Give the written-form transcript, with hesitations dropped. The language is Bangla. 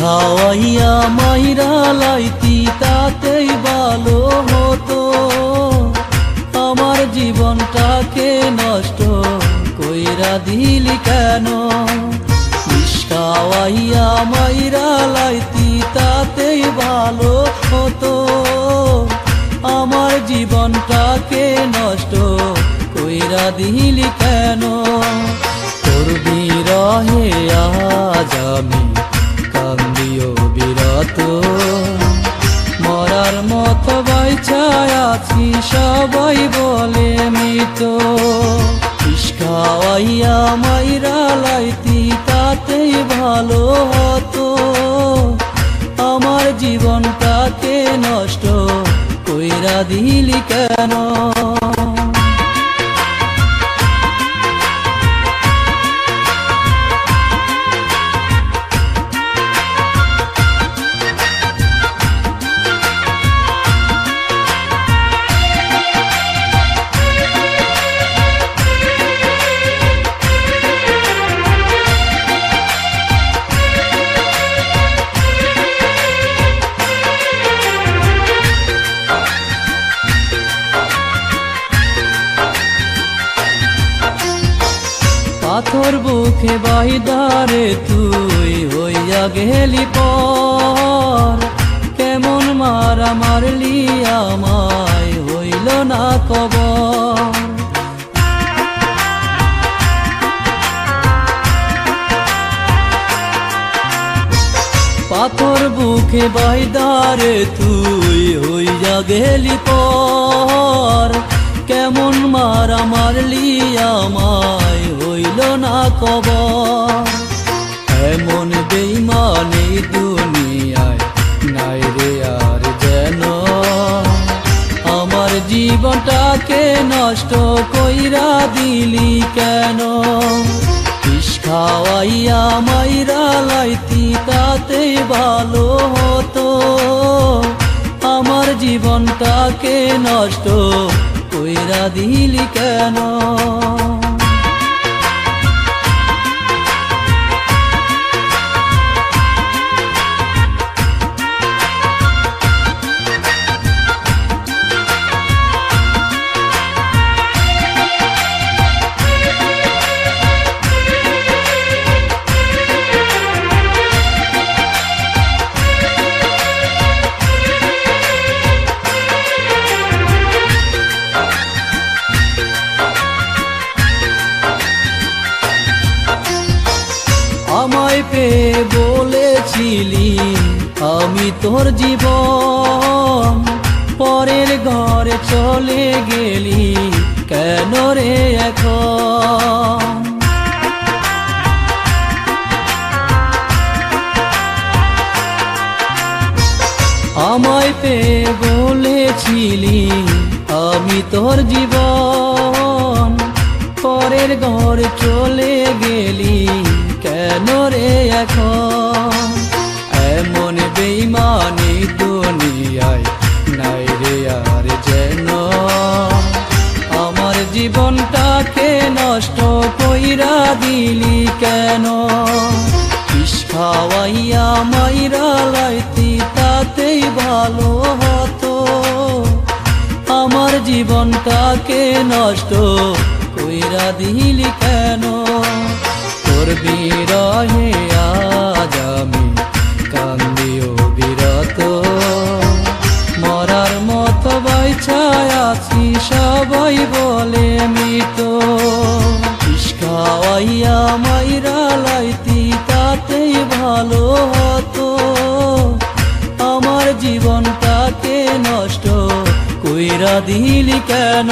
খাওয়াইয়া মাইরা লাইতি তাতেই ভালো হতো। আমার জীবনটাকে নষ্ট কইরা দিলি কেন? বিষ খাওয়াইয়া মাইরা লাইতি তাতেই ভালো হতো। আমার জীবনটাকে নষ্ট কইরা দিলি কেন? তোর বিরহে আজ আমি কান্দিও বিরত, মরার মতো বাইচায় আছি সবাই বলে মৃত। বিষ খাওয়াইয়া মাইরা লাইতি তাতেই ভালো হতো। আমার জীবনটাকে নষ্ট কইরা দিলি কেন? পাথর বুকে বাইদারে তুই হইয়া গেলি পর, কেমন মারা মারলি আমায় হইল না কবর। পাথর বুকে বাইদারে তুই হইয়া গেলি পর, কেমন মারা মারলি আমায় হইল না কবর। এমন বেঈমানি দুনিয়ায় নাই রে আর যেন, আমার জীবনটাকে নষ্ট কইরা দিলি কেন? বিষ খাওয়াইয়া মাইরা লাইতি তাতেই ভালো হতো। আমার জীবনটাকে নষ্ট কইরা দিলি কেন? আমায় পেয়ে বলেছিলি আমি তোর জীবন, পরের ঘরে চলে গেলি কেন রে এখন? আমায় পেয়ে বলেছিলি আমি তোর জীবন, পরের ঘরে চলে গেলি কেন রে এখন? এমন বেঈমানি দুনিয়ায় নাই রে আর যেন, আমার জীবনটাকে নষ্ট কইরা দিলি কেন? বিষ খাওয়াইয়া মাইরা লাইতি তাতেই ভালো হতো। আমার জীবনটাকে নষ্ট কইরা দিলি কেন? তোর বিরহে আজ আমি কান্দিও বিরত, মরার মতো বাইচায় আছি সবাই বলে মৃত। বিষ খাওয়াইয়া মাইরা লাইতি তাতেই ভালো হতো। আমার জীবনটাকে নষ্ট কইরা দিলি কেন?